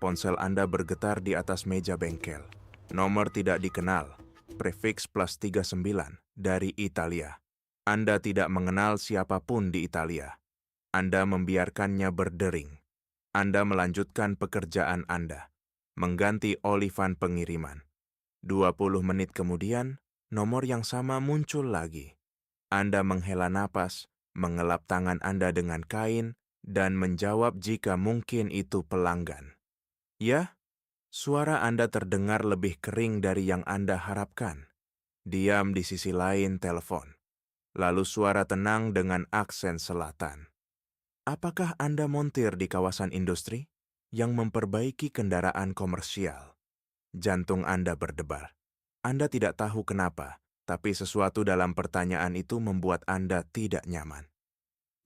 Ponsel Anda bergetar di atas meja bengkel. Nomor tidak dikenal, prefiks +39 dari Italia. Anda tidak mengenal siapapun di Italia. Anda membiarkannya berdering. Anda melanjutkan pekerjaan Anda, mengganti olivan pengiriman. 20 menit kemudian, nomor yang sama muncul lagi. Anda menghela napas, mengelap tangan Anda dengan kain, dan menjawab jika mungkin itu pelanggan. Ya, suara Anda terdengar lebih kering dari yang Anda harapkan. Diam di sisi lain telepon. Lalu suara tenang dengan aksen selatan. Apakah Anda montir di kawasan industri yang memperbaiki kendaraan komersial? Jantung Anda berdebar. Anda tidak tahu kenapa, tapi sesuatu dalam pertanyaan itu membuat Anda tidak nyaman.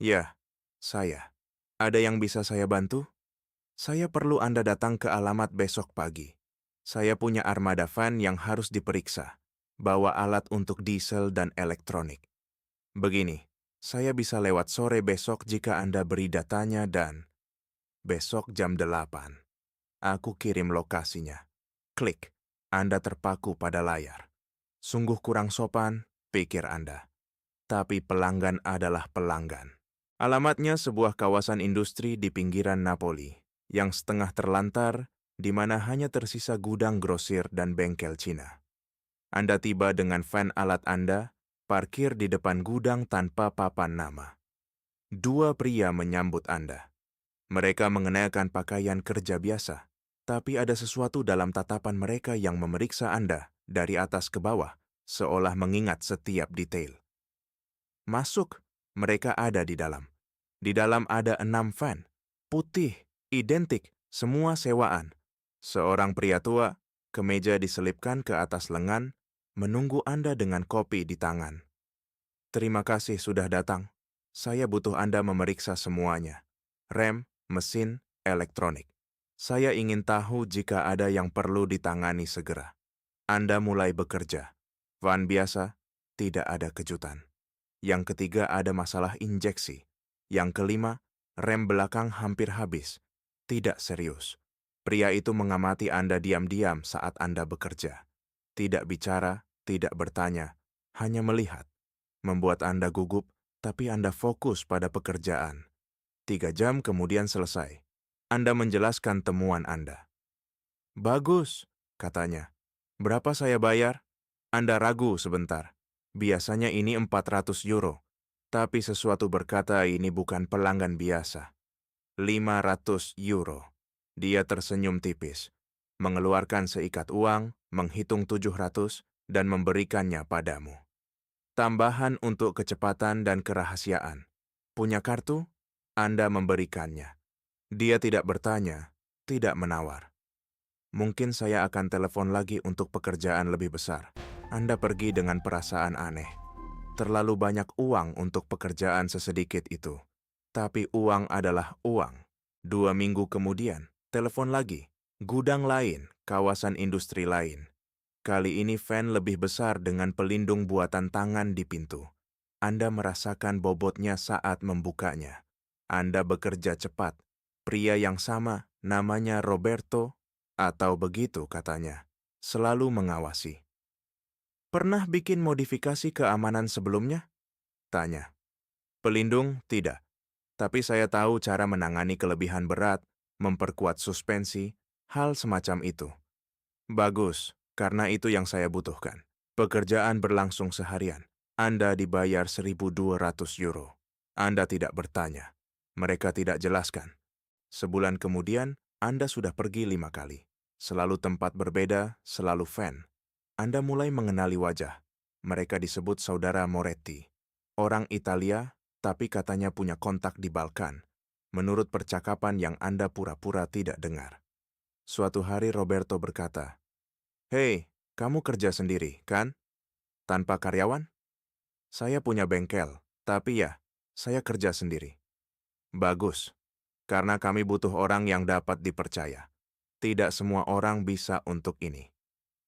Ya, saya. Ada yang bisa saya bantu? Saya perlu Anda datang ke alamat besok pagi. Saya punya armada van yang harus diperiksa. Bawa alat untuk diesel dan elektronik. Begini, saya bisa lewat sore besok jika Anda beri datanya dan... Besok jam 8. Aku kirim lokasinya. Klik. Anda terpaku pada layar. Sungguh kurang sopan, pikir Anda. Tapi pelanggan adalah pelanggan. Alamatnya sebuah kawasan industri di pinggiran Napoli, yang setengah terlantar, di mana hanya tersisa gudang grosir dan bengkel Cina. Anda tiba dengan van alat Anda, parkir di depan gudang tanpa papan nama. 2 pria menyambut Anda. Mereka mengenakan pakaian kerja biasa, tapi ada sesuatu dalam tatapan mereka yang memeriksa Anda dari atas ke bawah, seolah mengingat setiap detail. Masuk, mereka ada di dalam. Di dalam ada 6 van, putih, identik, semua sewaan. Seorang pria tua, kemeja diselipkan ke atas lengan, menunggu Anda dengan kopi di tangan. Terima kasih sudah datang. Saya butuh Anda memeriksa semuanya. Rem, mesin, elektronik. Saya ingin tahu jika ada yang perlu ditangani segera. Anda mulai bekerja. Van biasa, tidak ada kejutan. Yang ketiga ada masalah injeksi. Yang kelima, rem belakang hampir habis. Tidak serius. Pria itu mengamati Anda diam-diam saat Anda bekerja. Tidak bicara, tidak bertanya, hanya melihat. Membuat Anda gugup, tapi Anda fokus pada pekerjaan. 3 jam kemudian selesai. Anda menjelaskan temuan Anda. Bagus, katanya. Berapa saya bayar? Anda ragu sebentar. Biasanya ini 400 euro. Tapi sesuatu berkata ini bukan pelanggan biasa. 500 euro. Dia tersenyum tipis. Mengeluarkan seikat uang, menghitung 700, dan memberikannya padamu. Tambahan untuk kecepatan dan kerahasiaan. Punya kartu? Anda memberikannya. Dia tidak bertanya, tidak menawar. Mungkin saya akan telepon lagi untuk pekerjaan lebih besar. Anda pergi dengan perasaan aneh. Terlalu banyak uang untuk pekerjaan sesedikit itu. Tapi uang adalah uang. 2 minggu kemudian, telepon lagi. Gudang lain, kawasan industri lain. Kali ini van lebih besar dengan pelindung buatan tangan di pintu. Anda merasakan bobotnya saat membukanya. Anda bekerja cepat. Pria yang sama, namanya Roberto, atau begitu katanya, selalu mengawasi. Pernah bikin modifikasi keamanan sebelumnya? Tanya. Pelindung, tidak. Tapi saya tahu cara menangani kelebihan berat, memperkuat suspensi, hal semacam itu. Bagus, karena itu yang saya butuhkan. Pekerjaan berlangsung seharian. Anda dibayar 1.200 euro. Anda tidak bertanya. Mereka tidak jelaskan. Sebulan kemudian, Anda sudah pergi 5 kali. Selalu tempat berbeda, selalu van. Anda mulai mengenali wajah. Mereka disebut saudara Moretti. Orang Italia, tapi katanya punya kontak di Balkan. Menurut percakapan yang Anda pura-pura tidak dengar. Suatu hari Roberto berkata, "Hei, kamu kerja sendiri, kan? Tanpa karyawan? Saya punya bengkel, tapi ya, saya kerja sendiri." Bagus, karena kami butuh orang yang dapat dipercaya. Tidak semua orang bisa untuk ini.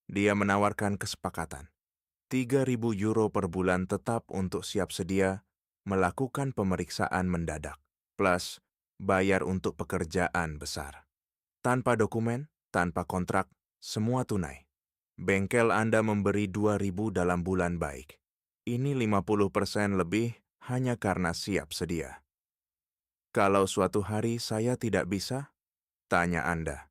Dia menawarkan kesepakatan. 3.000 euro per bulan tetap untuk siap sedia melakukan pemeriksaan mendadak, plus bayar untuk pekerjaan besar. Tanpa dokumen, tanpa kontrak, semua tunai. Bengkel Anda memberi 2.000 dalam bulan baik. Ini 50% lebih hanya karena siap sedia. Kalau suatu hari saya tidak bisa, tanya Anda.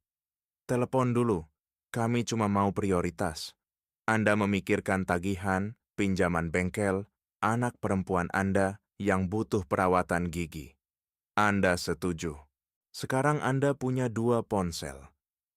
Telepon dulu, kami cuma mau prioritas. Anda memikirkan tagihan, pinjaman bengkel, anak perempuan Anda yang butuh perawatan gigi. Anda setuju. Sekarang Anda punya 2 ponsel,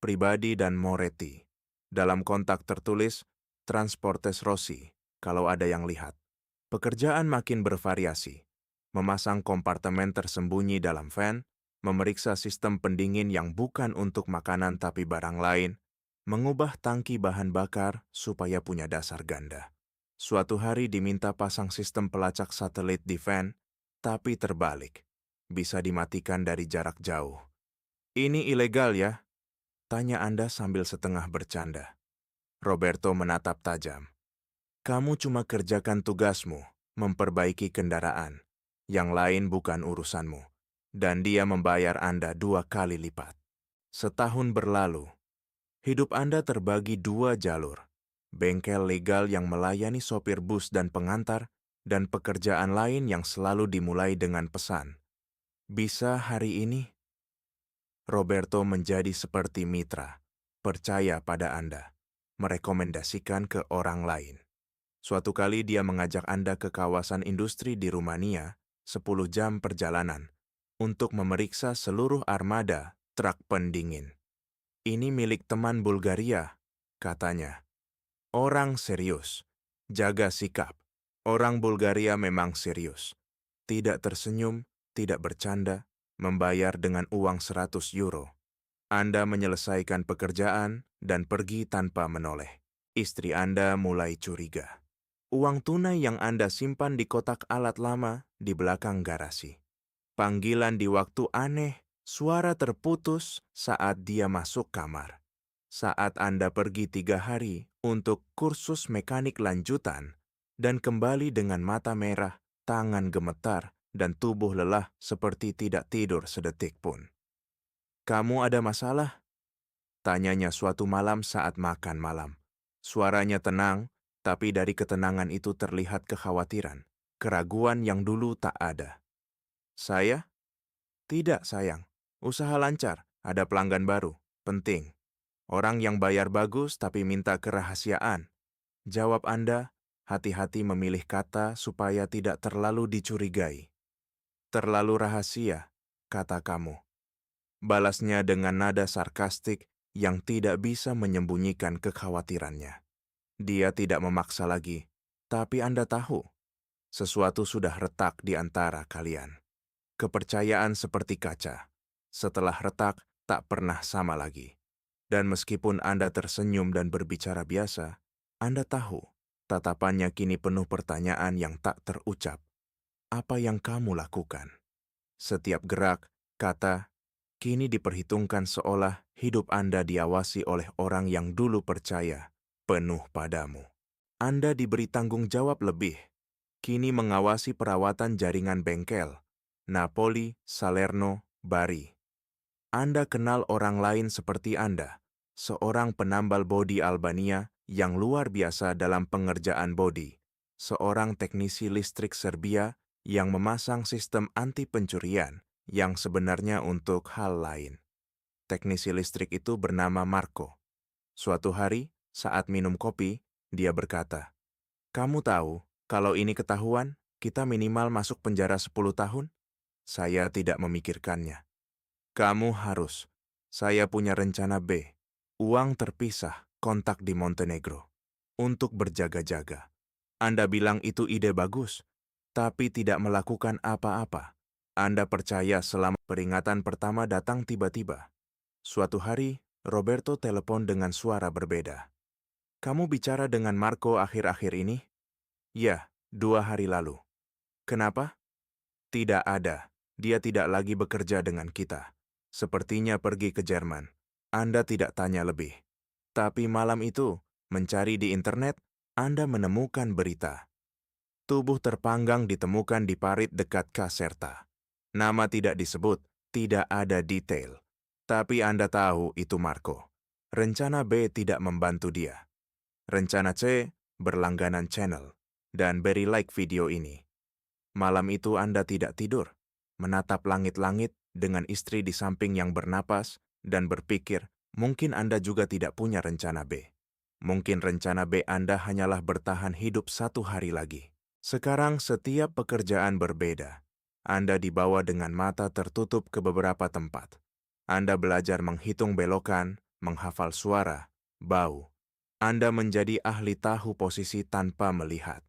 pribadi dan Moretti. Dalam kontak tertulis, Transportes Rossi, kalau ada yang lihat. Pekerjaan makin bervariasi. Memasang kompartemen tersembunyi dalam van, memeriksa sistem pendingin yang bukan untuk makanan tapi barang lain, mengubah tangki bahan bakar supaya punya dasar ganda. Suatu hari diminta pasang sistem pelacak satelit di van, tapi terbalik. Bisa dimatikan dari jarak jauh. Ini ilegal ya? Tanya Anda sambil setengah bercanda. Roberto menatap tajam. Kamu cuma kerjakan tugasmu, memperbaiki kendaraan. Yang lain bukan urusanmu. Dan dia membayar Anda 2 kali lipat. Setahun berlalu. Hidup Anda terbagi 2 jalur. Bengkel legal yang melayani sopir bus dan pengantar, dan pekerjaan lain yang selalu dimulai dengan pesan. Bisa hari ini? Roberto menjadi seperti mitra, percaya pada Anda, merekomendasikan ke orang lain. Suatu kali dia mengajak Anda ke kawasan industri di Rumania, 10 jam perjalanan, untuk memeriksa seluruh armada truk pendingin. Ini milik teman Bulgaria, katanya. Orang serius, jaga sikap. Orang Bulgaria memang serius. Tidak tersenyum, tidak bercanda, membayar dengan uang 100 euro. Anda menyelesaikan pekerjaan dan pergi tanpa menoleh. Istri Anda mulai curiga. Uang tunai yang Anda simpan di kotak alat lama di belakang garasi. Panggilan di waktu aneh, suara terputus saat dia masuk kamar. Saat Anda pergi 3 hari untuk kursus mekanik lanjutan dan kembali dengan mata merah, tangan gemetar, dan tubuh lelah seperti tidak tidur sedetik pun. Kamu ada masalah? Tanyanya suatu malam saat makan malam. Suaranya tenang, tapi dari ketenangan itu terlihat kekhawatiran, keraguan yang dulu tak ada. Saya? Tidak, sayang. Usaha lancar, ada pelanggan baru. Penting. Orang yang bayar bagus tapi minta kerahasiaan. Jawab Anda, hati-hati memilih kata supaya tidak terlalu dicurigai. Terlalu rahasia, kata kamu. Balasnya dengan nada sarkastik yang tidak bisa menyembunyikan kekhawatirannya. Dia tidak memaksa lagi, tapi Anda tahu, sesuatu sudah retak di antara kalian. Kepercayaan seperti kaca. Setelah retak, tak pernah sama lagi. Dan meskipun Anda tersenyum dan berbicara biasa, Anda tahu, tatapannya kini penuh pertanyaan yang tak terucap. Apa yang kamu lakukan? Setiap gerak, kata, kini diperhitungkan seolah hidup Anda diawasi oleh orang yang dulu percaya, penuh padamu. Anda diberi tanggung jawab lebih. Kini mengawasi perawatan jaringan bengkel, Napoli, Salerno, Bari. Anda kenal orang lain seperti Anda, seorang penambal bodi Albania yang luar biasa dalam pengerjaan bodi, seorang teknisi listrik Serbia yang memasang sistem anti pencurian yang sebenarnya untuk hal lain. Teknisi listrik itu bernama Marco. Suatu hari, saat minum kopi, dia berkata, "Kamu tahu, kalau ini ketahuan, kita minimal masuk penjara 10 tahun?" Saya tidak memikirkannya. Kamu harus. Saya punya rencana B. Uang terpisah, kontak di Montenegro. Untuk berjaga-jaga. Anda bilang itu ide bagus, tapi tidak melakukan apa-apa. Anda percaya selama peringatan pertama datang tiba-tiba. Suatu hari, Roberto telepon dengan suara berbeda. Kamu bicara dengan Marco akhir-akhir ini? Ya, 2 hari lalu. Kenapa? Tidak ada. Dia tidak lagi bekerja dengan kita. Sepertinya pergi ke Jerman. Anda tidak tanya lebih. Tapi malam itu, mencari di internet, Anda menemukan berita. Tubuh terpanggang ditemukan di parit dekat Caserta. Nama tidak disebut, tidak ada detail. Tapi Anda tahu itu Marco. Rencana B tidak membantu dia. Rencana C, berlangganan channel, dan beri like video ini. Malam itu Anda tidak tidur, menatap langit-langit dengan istri di samping yang bernapas, dan berpikir, mungkin Anda juga tidak punya rencana B. Mungkin rencana B Anda hanyalah bertahan hidup 1 hari lagi. Sekarang setiap pekerjaan berbeda. Anda dibawa dengan mata tertutup ke beberapa tempat. Anda belajar menghitung belokan, menghafal suara, bau. Anda menjadi ahli tahu posisi tanpa melihat.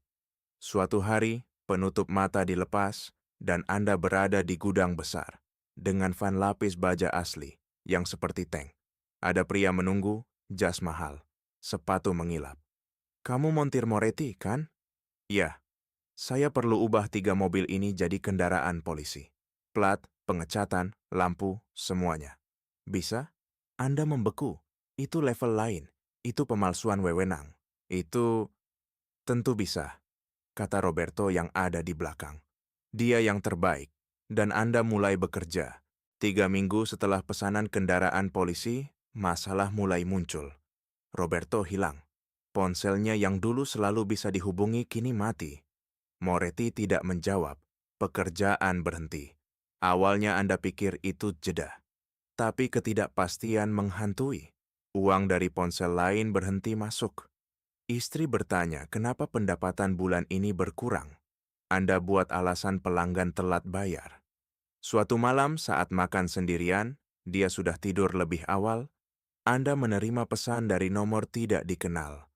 Suatu hari, penutup mata dilepas, dan Anda berada di gudang besar, dengan van lapis baja asli, yang seperti tank. Ada pria menunggu, jas mahal, sepatu mengilap. Kamu montir Moretti, kan? Iya. Saya perlu ubah 3 mobil ini jadi kendaraan polisi. Plat, pengecatan, lampu, semuanya. Bisa? Anda membeku. Itu level lain. Itu pemalsuan wewenang. Itu tentu bisa, kata Roberto yang ada di belakang. Dia yang terbaik. Dan Anda mulai bekerja. 3 minggu setelah pesanan kendaraan polisi, masalah mulai muncul. Roberto hilang. Ponselnya yang dulu selalu bisa dihubungi kini mati. Moretti tidak menjawab. Pekerjaan berhenti. Awalnya Anda pikir itu jeda. Tapi ketidakpastian menghantui. Uang dari ponsel lain berhenti masuk. Istri bertanya kenapa pendapatan bulan ini berkurang. Anda buat alasan pelanggan telat bayar. Suatu malam saat makan sendirian, dia sudah tidur lebih awal, Anda menerima pesan dari nomor tidak dikenal.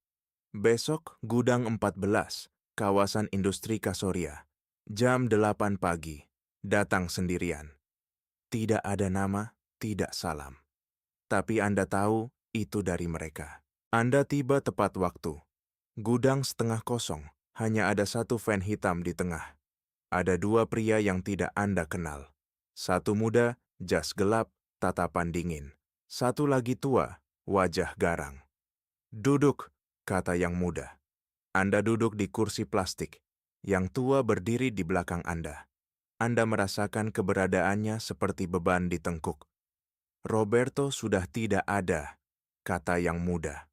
Besok, Gudang 14, kawasan industri Kasoria. Jam 8 pagi. Datang sendirian. Tidak ada nama, tidak salam. Tapi Anda tahu itu dari mereka. Anda tiba tepat waktu. Gudang setengah kosong, hanya ada satu van hitam di tengah. Ada 2 pria yang tidak Anda kenal. Satu muda, jas gelap, tatapan dingin. Satu lagi tua, wajah garang. Duduk, kata yang muda. Anda duduk di kursi plastik. Yang tua berdiri di belakang Anda. Anda merasakan keberadaannya seperti beban ditengkuk. Roberto sudah tidak ada, kata yang muda.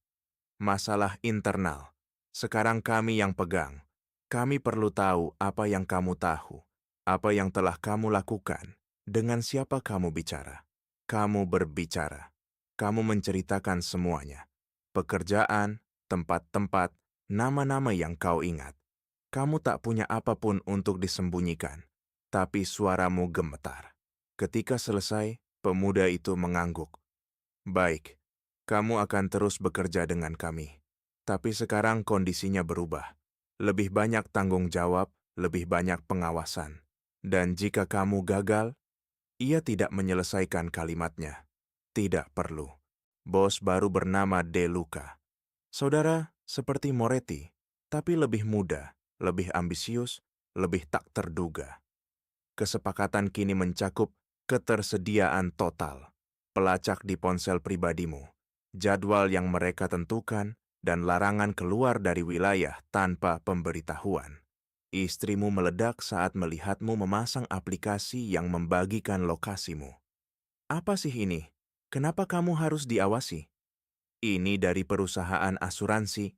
Masalah internal. Sekarang kami yang pegang. Kami perlu tahu apa yang kamu tahu, apa yang telah kamu lakukan, dengan siapa kamu bicara. Kamu berbicara. Kamu menceritakan semuanya. Pekerjaan, tempat-tempat, nama-nama yang kau ingat. Kamu tak punya apapun untuk disembunyikan, tapi suaramu gemetar. Ketika selesai, pemuda itu mengangguk. Baik, kamu akan terus bekerja dengan kami. Tapi sekarang kondisinya berubah. Lebih banyak tanggung jawab, lebih banyak pengawasan. Dan jika kamu gagal, ia tidak menyelesaikan kalimatnya. Tidak perlu. Bos baru bernama De Luca. Saudara seperti Moretti, tapi lebih muda, lebih ambisius, lebih tak terduga. Kesepakatan kini mencakup ketersediaan total, pelacak di ponsel pribadimu, jadwal yang mereka tentukan, dan larangan keluar dari wilayah tanpa pemberitahuan. Istrimu meledak saat melihatmu memasang aplikasi yang membagikan lokasimu. Apa sih ini? Kenapa kamu harus diawasi? Ini dari perusahaan asuransi.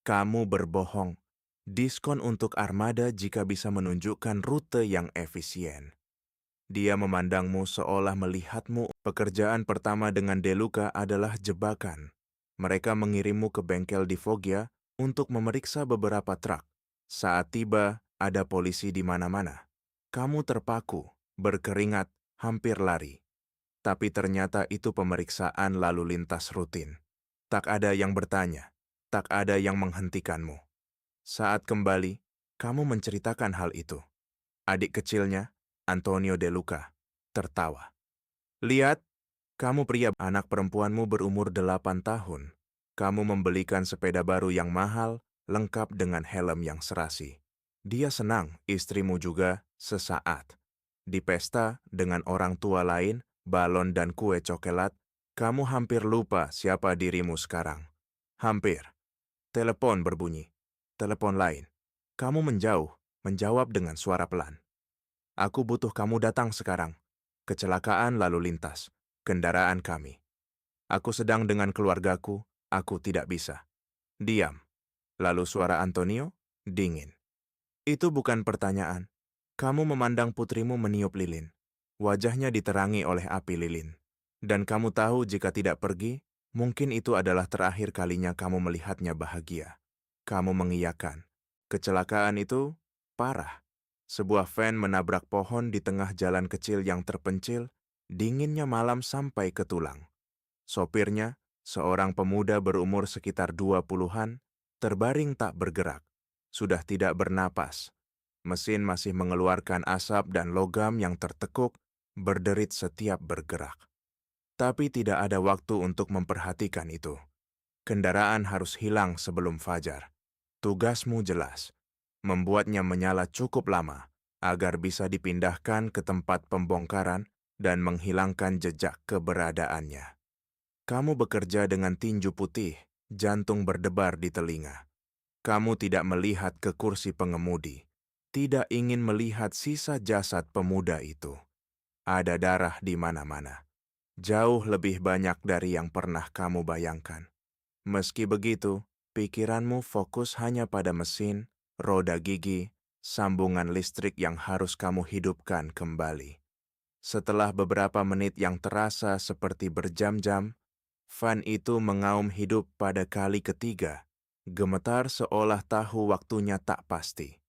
Kamu berbohong. Diskon untuk armada jika bisa menunjukkan rute yang efisien. Dia memandangmu seolah melihatmu. Pekerjaan pertama dengan De Luca adalah jebakan. Mereka mengirimmu ke bengkel di Foggia untuk memeriksa beberapa truk. Saat tiba, ada polisi di mana-mana. Kamu terpaku, berkeringat, hampir lari. Tapi ternyata itu pemeriksaan lalu lintas rutin. Tak ada yang bertanya, tak ada yang menghentikanmu. Saat kembali, kamu menceritakan hal itu. Adik kecilnya, Antonio De Luca, tertawa. Lihat, kamu pria, anak perempuanmu berumur 8 tahun. Kamu membelikan sepeda baru yang mahal, lengkap dengan helm yang serasi. Dia senang, istrimu juga, sesaat. Di pesta, dengan orang tua lain, balon dan kue coklat, kamu hampir lupa siapa dirimu sekarang. Hampir. Telepon berbunyi. Telepon lain. Kamu menjauh, menjawab dengan suara pelan. Aku butuh kamu datang sekarang. Kecelakaan lalu lintas. Kendaraan kami. Aku sedang dengan keluargaku, aku tidak bisa. Diam. Lalu suara Antonio, dingin. Itu bukan pertanyaan. Kamu memandang putrimu meniup lilin. Wajahnya diterangi oleh api lilin. Dan kamu tahu jika tidak pergi, mungkin itu adalah terakhir kalinya kamu melihatnya bahagia. Kamu mengiyakan. Kecelakaan itu parah. Sebuah van menabrak pohon di tengah jalan kecil yang terpencil, dinginnya malam sampai ke tulang. Sopirnya, seorang pemuda berumur sekitar 20-an, terbaring tak bergerak, sudah tidak bernapas. Mesin masih mengeluarkan asap dan logam yang tertekuk, berderit setiap bergerak. Tapi tidak ada waktu untuk memperhatikan itu. Kendaraan harus hilang sebelum fajar. Tugasmu jelas, membuatnya menyala cukup lama agar bisa dipindahkan ke tempat pembongkaran dan menghilangkan jejak keberadaannya. Kamu bekerja dengan tinju putih, jantung berdebar di telinga. Kamu tidak melihat ke kursi pengemudi, tidak ingin melihat sisa jasad pemuda itu. Ada darah di mana-mana, jauh lebih banyak dari yang pernah kamu bayangkan. Meski begitu, pikiranmu fokus hanya pada mesin, roda gigi, sambungan listrik yang harus kamu hidupkan kembali. Setelah beberapa menit yang terasa seperti berjam-jam, van itu mengaum hidup pada kali ketiga. Gemetar seolah tahu waktunya tak pasti.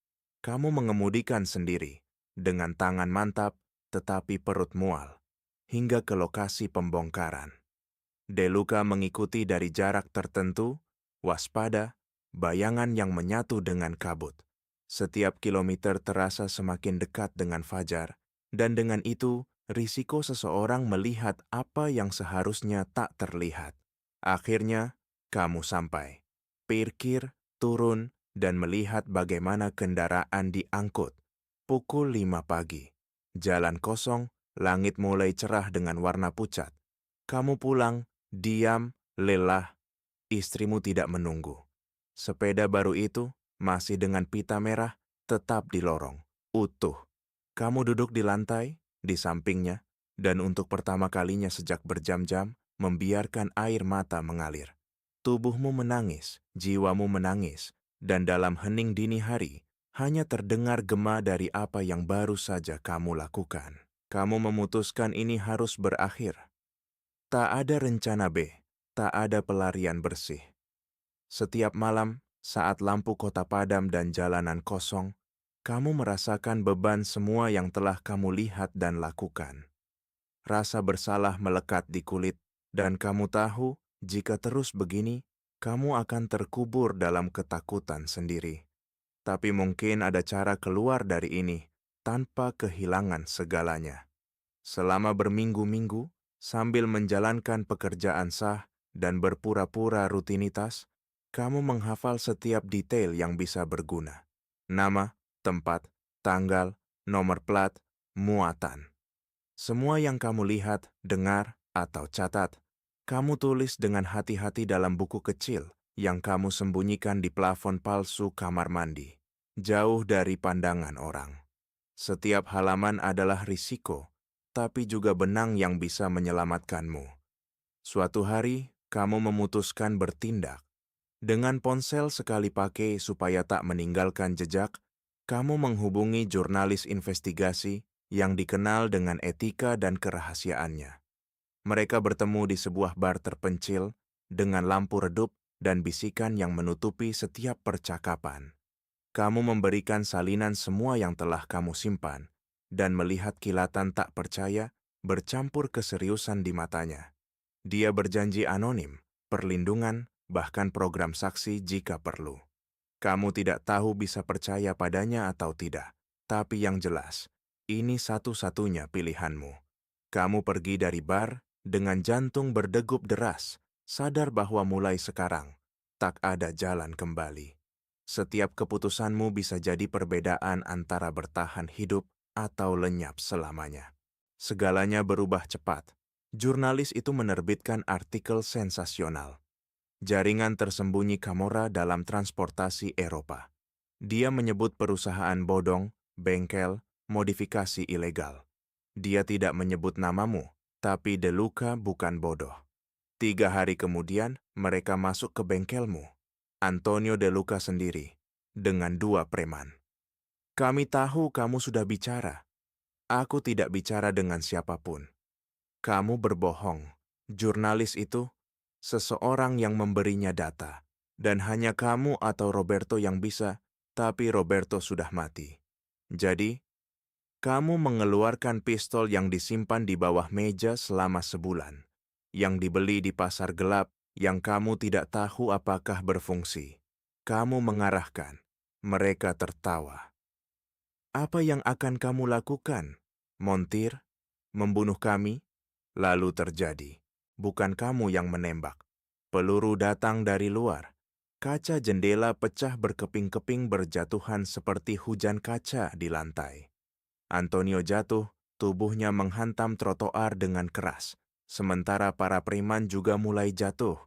Kamu mengemudikan sendiri, dengan tangan mantap tetapi perut mual, hingga ke lokasi pembongkaran. Deluca mengikuti dari jarak tertentu, waspada, bayangan yang menyatu dengan kabut. Setiap kilometer terasa semakin dekat dengan fajar, dan dengan itu, risiko seseorang melihat apa yang seharusnya tak terlihat. Akhirnya, kamu sampai. Parkir, turun, dan melihat bagaimana kendaraan diangkut. Pukul 5 pagi. Jalan kosong, langit mulai cerah dengan warna pucat. Kamu pulang, diam, lelah, istrimu tidak menunggu. Sepeda baru itu, masih dengan pita merah, tetap di lorong, utuh. Kamu duduk di lantai, di sampingnya, dan untuk pertama kalinya sejak berjam-jam, membiarkan air mata mengalir. Tubuhmu menangis, jiwamu menangis, dan dalam hening dini hari, hanya terdengar gema dari apa yang baru saja kamu lakukan. Kamu memutuskan ini harus berakhir. Tak ada rencana B, tak ada pelarian bersih. Setiap malam, saat lampu kota padam dan jalanan kosong, kamu merasakan beban semua yang telah kamu lihat dan lakukan. Rasa bersalah melekat di kulit, dan kamu tahu jika terus begini, kamu akan terkubur dalam ketakutan sendiri. Tapi mungkin ada cara keluar dari ini tanpa kehilangan segalanya. Selama berminggu-minggu, sambil menjalankan pekerjaan sah dan berpura-pura rutinitas, kamu menghafal setiap detail yang bisa berguna. Nama, tempat, tanggal, nomor plat, muatan. Semua yang kamu lihat, dengar, atau catat, kamu tulis dengan hati-hati dalam buku kecil yang kamu sembunyikan di plafon palsu kamar mandi, jauh dari pandangan orang. Setiap halaman adalah risiko, tapi juga benang yang bisa menyelamatkanmu. Suatu hari, kamu memutuskan bertindak. Dengan ponsel sekali pakai supaya tak meninggalkan jejak, kamu menghubungi jurnalis investigasi yang dikenal dengan etika dan kerahasiaannya. Mereka bertemu di sebuah bar terpencil dengan lampu redup dan bisikan yang menutupi setiap percakapan. Kamu memberikan salinan semua yang telah kamu simpan, dan melihat kilatan tak percaya bercampur keseriusan di matanya. Dia berjanji anonim, perlindungan, bahkan program saksi jika perlu. Kamu tidak tahu bisa percaya padanya atau tidak, tapi yang jelas, ini satu-satunya pilihanmu. Kamu pergi dari bar dengan jantung berdegup deras, sadar bahwa mulai sekarang, tak ada jalan kembali. Setiap keputusanmu bisa jadi perbedaan antara bertahan hidup atau lenyap selamanya. Segalanya berubah cepat. Jurnalis itu menerbitkan artikel sensasional. Jaringan tersembunyi Camorra dalam transportasi Eropa. Dia menyebut perusahaan bodong, bengkel, modifikasi ilegal. Dia tidak menyebut namamu, Tapi De Luca bukan bodoh. 3 hari kemudian, mereka masuk ke bengkelmu. Antonio De Luca sendiri, dengan 2 preman. Kami tahu kamu sudah bicara. Aku tidak bicara dengan siapapun. Kamu berbohong. Jurnalis itu, seseorang yang memberinya data. Dan hanya kamu atau Roberto yang bisa, tapi Roberto sudah mati. Jadi, kamu mengeluarkan pistol yang disimpan di bawah meja selama sebulan, yang dibeli di pasar gelap, yang kamu tidak tahu apakah berfungsi. Kamu mengarahkan. Mereka tertawa. Apa yang akan kamu lakukan? Montir? Membunuh kami? Lalu terjadi. Bukan kamu yang menembak. Peluru datang dari luar. Kaca jendela pecah berkeping-keping berjatuhan seperti hujan kaca di lantai. Antonio jatuh, tubuhnya menghantam trotoar dengan keras. Sementara para preman juga mulai jatuh.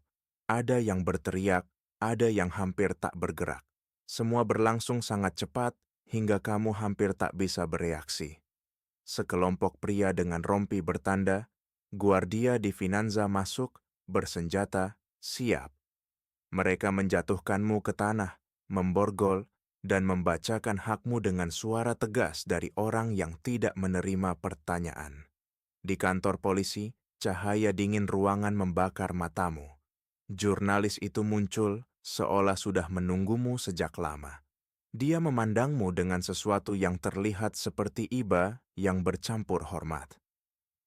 Ada yang berteriak, ada yang hampir tak bergerak. Semua berlangsung sangat cepat hingga kamu hampir tak bisa bereaksi. Sekelompok pria dengan rompi bertanda, Guardia di Finanza masuk, bersenjata, siap. Mereka menjatuhkanmu ke tanah, memborgol, dan membacakan hakmu dengan suara tegas dari orang yang tidak menerima pertanyaan. Di kantor polisi, cahaya dingin ruangan membakar matamu. Jurnalis itu muncul seolah sudah menunggumu sejak lama. Dia memandangmu dengan sesuatu yang terlihat seperti iba yang bercampur hormat.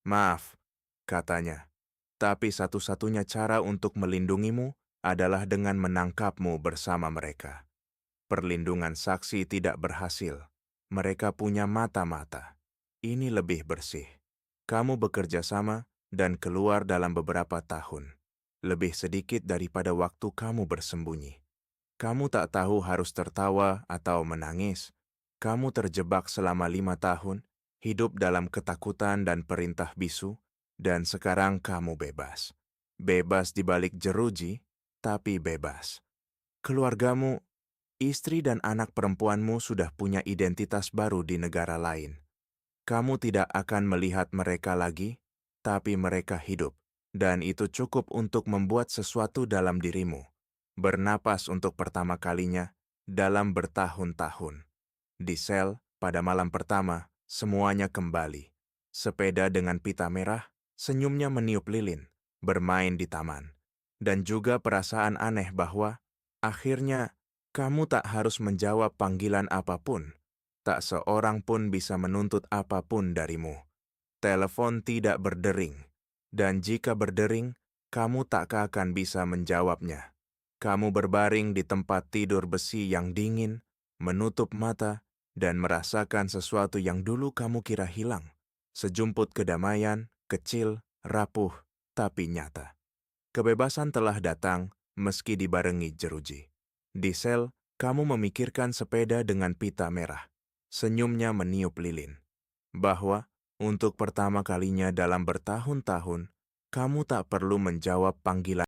Maaf, katanya, tapi satu-satunya cara untuk melindungimu adalah dengan menangkapmu bersama mereka. Perlindungan saksi tidak berhasil. Mereka punya mata-mata. Ini lebih bersih. Kamu bekerja sama dan keluar dalam beberapa tahun. Lebih sedikit daripada waktu kamu bersembunyi. Kamu tak tahu harus tertawa atau menangis. Kamu terjebak selama 5 tahun, hidup dalam ketakutan dan perintah bisu, dan sekarang kamu bebas. Bebas di balik jeruji, tapi bebas. Keluargamu, istri dan anak perempuanmu sudah punya identitas baru di negara lain. Kamu tidak akan melihat mereka lagi, tapi mereka hidup, dan itu cukup untuk membuat sesuatu dalam dirimu. Bernapas untuk pertama kalinya dalam bertahun-tahun. Di sel, pada malam pertama, semuanya kembali. Sepeda dengan pita merah, senyumnya meniup lilin, bermain di taman. Dan juga perasaan aneh bahwa, akhirnya, kamu tak harus menjawab panggilan apapun. Tak seorang pun bisa menuntut apapun darimu. Telepon tidak berdering, dan jika berdering, kamu tak akan bisa menjawabnya. Kamu berbaring di tempat tidur besi yang dingin, menutup mata, dan merasakan sesuatu yang dulu kamu kira hilang. Sejumput kedamaian, kecil, rapuh, tapi nyata. Kebebasan telah datang, meski dibarengi jeruji. Di sel, kamu memikirkan sepeda dengan pita merah. Senyumnya meniup lilin. Bahwa, untuk pertama kalinya dalam bertahun-tahun, kamu tak perlu menjawab panggilan